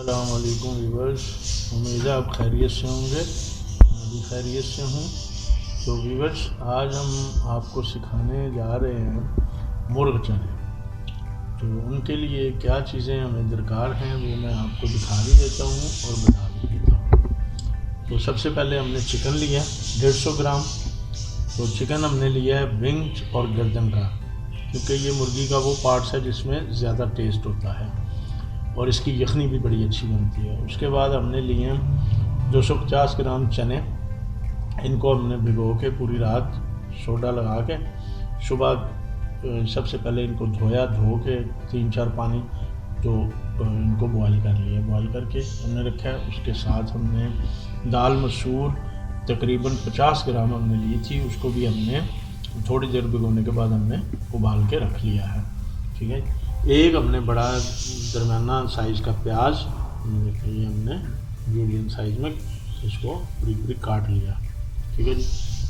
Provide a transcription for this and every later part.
अस्सलाम वालेकुम व्यूवर्स, उम्मीद है आप खैरियत से होंगे। मैं भी खैरियत से हूँ। तो व्यूवर्स, आज हम आपको सिखाने जा रहे हैं मुर्ग चने। तो उनके लिए क्या चीज़ें हमें दरकार हैं वो मैं आपको दिखा भी देता हूँ और बता भी देता हूँ। तो सबसे पहले हमने चिकन लिया 150 ग्राम। तो चिकन हमने लिया है विंग्स और गर्दन का, क्योंकि ये मुर्गी का वो पार्ट्स है जिसमें ज़्यादा टेस्ट होता है और इसकी यखनी भी बड़ी अच्छी बनती है। उसके बाद हमने लिए 250 ग्राम चने। इनको हमने भिगो के पूरी रात सोडा लगा के सुबह सबसे पहले इनको धोया, धो के 3-4 पानी तो इनको बॉईल कर लिया। बॉईल करके हमने रखा है। उसके साथ हमने दाल मसूर तकरीबन 50 ग्राम हमने ली थी, उसको भी हमने थोड़ी देर भिगोने के बाद हमने उबाल के रख लिया है। ठीक है। एक हमने बड़ा दरमियाना साइज़ का प्याज, ये हमने मीडियम साइज़ में इसको बारीक बारीक काट लिया। ठीक है जी।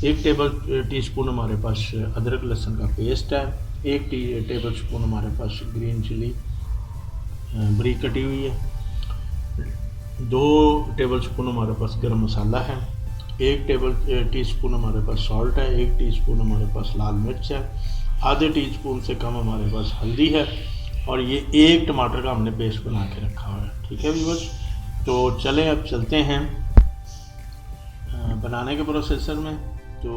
1 टीस्पून हमारे पास अदरक लहसुन का पेस्ट है। 1 टेबल स्पून हमारे पास ग्रीन चिली बारीक कटी हुई है। 2 टेबल स्पून हमारे पास गरम मसाला है। 1 टीस्पून हमारे पास सॉल्ट है। 1 टीस्पून हमारे पास लाल मिर्च है। आधे टीस्पून से कम हमारे पास हल्दी है। और ये 1 टमाटर का हमने पेस्ट बना के रखा हुआ है। ठीक है व्यूअर्स, तो चलें अब चलते हैं बनाने के प्रोसेसर में। तो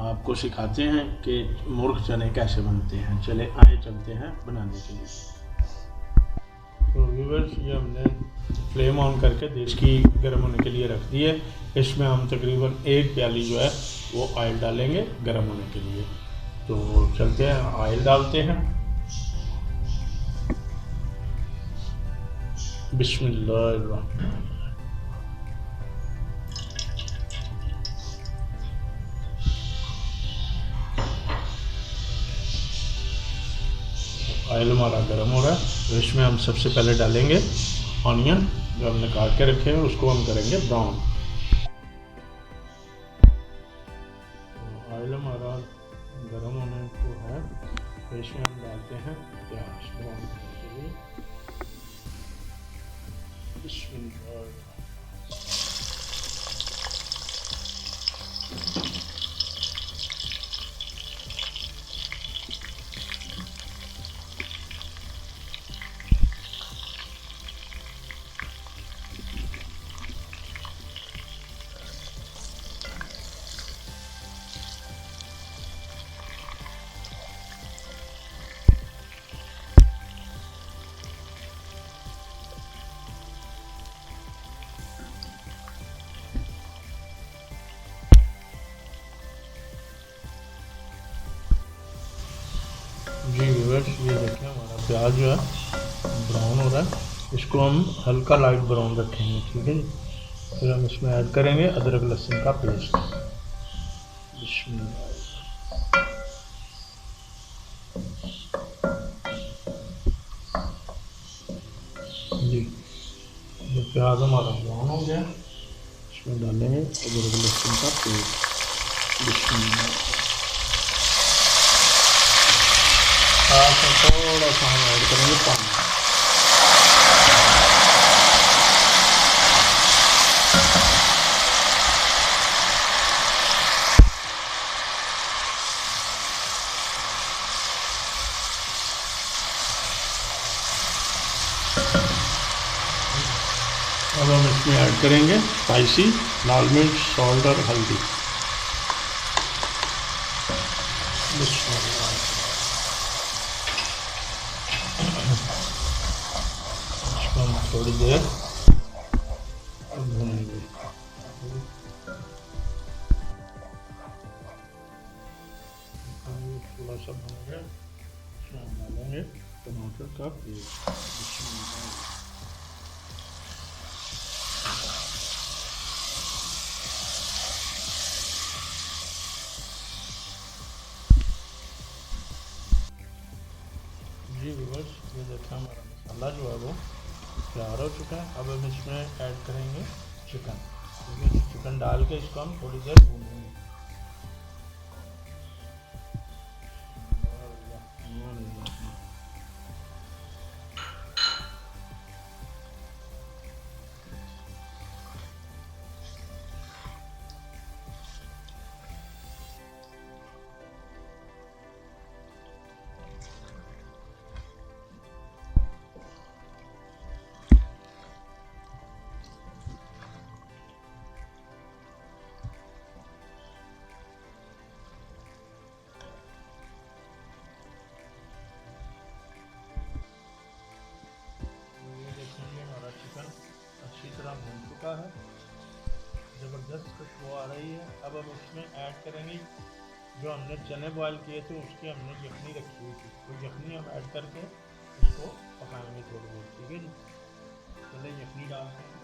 आपको सिखाते हैं कि मुर्ग चने कैसे बनते हैं। चले आए चलते हैं बनाने के लिए। तो व्यूअर्स, ये हमने फ्लेम ऑन करके देश की गर्म होने के लिए रख दी है। इसमें हम तकरीबन 1 प्याली जो है वो ऑयल डालेंगे गर्म होने के लिए। तो चलते हैं, ऑयल डालते हैं। बिस्मिल्लाह। ऑयल हमारा गर्म हो रहा है, तो इसमें हम सबसे पहले डालेंगे ऑनियन जो हमने काट के रखे हैं, उसको हम करेंगे ब्राउन। तो ऑयल हमारा गर्म होने को है, तो इसमें हम डालते हैं प्याज ब्राउन करने के लिए। जी व्यूअर्स, ये देखें हमारा प्याज जो है ब्राउन हो रहा है। इसको हम हल्का लाइट ब्राउन रखेंगे। ठीक है जी। फिर हम इसमें ऐड करेंगे अदरक लहसुन का पेस्ट। जी, ये प्याज हमारा ब्राउन हो गया, इसमें डालेंगे अदरक लहसुन का पेस्ट। थोड़ा सा हम ऐड करेंगे पानी। अब हम इसमें ऐड करेंगे स्पाइसी लाल मिर्च, सॉल्ट और हल्दी। इसको हम थोड़ी देर भूनेंगे। थोड़ा सा भून गया, इसमें हम डालेंगे टमाटर का पेस्ट। जी व्यूअर्स, ये देखिए हमारा मसाला जो है वो तैयार हो चुका है। अब हम इसमें ऐड करेंगे चिकन। ठीक है, चिकन डाल के इसको हम थोड़ी देर भूनेंगे। ज़बरदस्त खुशबू आ रही है। अब हम इसमें ऐड करेंगे जो हमने चने बॉयल किए थे, उसकी हमने यखनी रखी हुई थी, तो यखनी हम ऐड करके इसको पकाएंगे थोड़ी देर। ठीक है जी, पहले यखनी डालते हैं।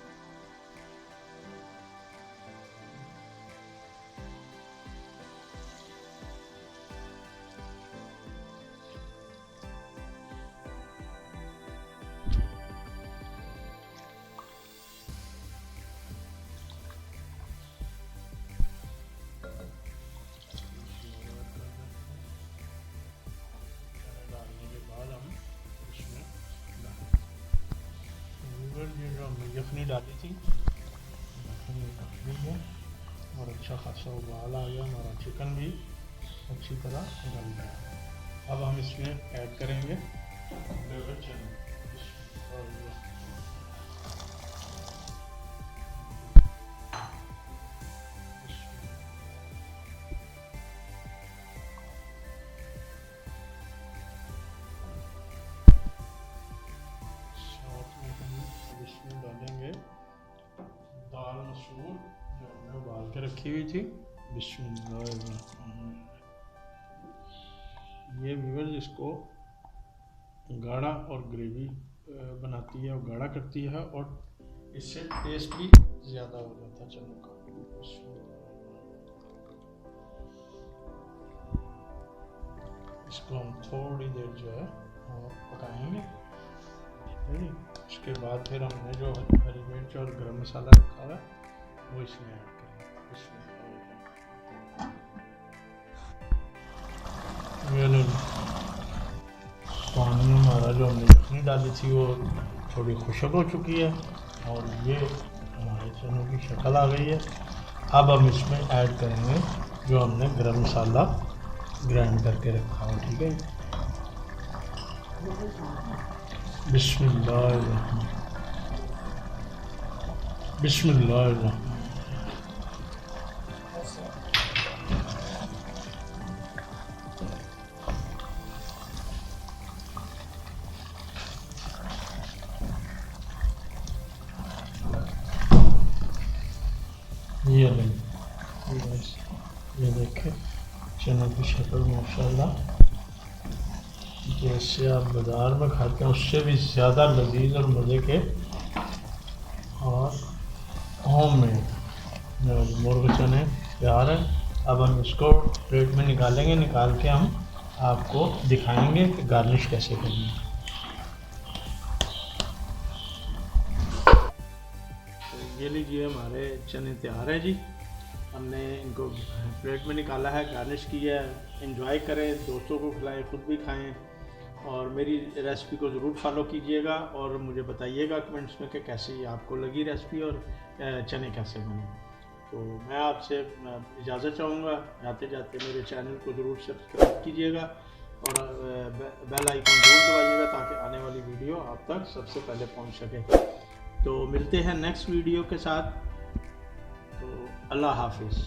ये जो हमने यखनी डाली थी, यखनी डाली है और अच्छा खासा उबाल आ गया, हमारा चिकन भी अच्छी तरह गल गया। अब हम इसमें ऐड करेंगे चने और इसमें डालेंगे दाल मसूर जो हमने उबाल के रखी हुई थी। बिस्मिल्लाह। ये व्यूअर्स इसको गाढ़ा और ग्रेवी बनाती है और गाढ़ा करती है और इससे टेस्ट भी ज़्यादा हो जाता है चनों का। इसको हम थोड़ी देर जो है पकाएंगे। उसके बाद फिर हमने जो हरी मिर्च और गरम मसाला रखा हुआ है वो इसमें ऐड करेंगे। पानी हमारा जो हमने यखनी डाली थी वो थोड़ी खुश्क हो चुकी है और ये हमारे चनों की शक्ल आ गई है। अब हम इसमें ऐड करेंगे जो हमने गरम मसाला ग्राइंड करके रखा है। ठीक है, बिस्मिल्लाह बिस्मिल्लाह। ये देखें चने की शक्ल माशाल्लाह जैसे आप बाज़ार में खाते हैं उससे भी ज़्यादा लजीज और मज़े के और होममेड मुर्ग चने तैयार है। अब हम इसको प्लेट में निकालेंगे, निकाल के हम आपको दिखाएंगे कि गार्निश कैसे करनी है। तो ये लीजिए हमारे चने तैयार है जी। हमने इनको प्लेट में निकाला है, गार्निश किया है। एंजॉय करें, दोस्तों को खिलाएं, खुद भी खाएं और मेरी रेसिपी को ज़रूर फॉलो कीजिएगा और मुझे बताइएगा कमेंट्स में कि कैसी आपको लगी रेसिपी और चने कैसे बने। तो मैं आपसे इजाज़त चाहूँगा, जाते जाते मेरे चैनल को ज़रूर सब्सक्राइब कीजिएगा और बेल आइकन ज़रूर दबाइएगा ताकि आने वाली वीडियो आप तक सबसे पहले पहुँच सके। तो मिलते हैं नेक्स्ट वीडियो के साथ। तो अल्लाह हाफिज़।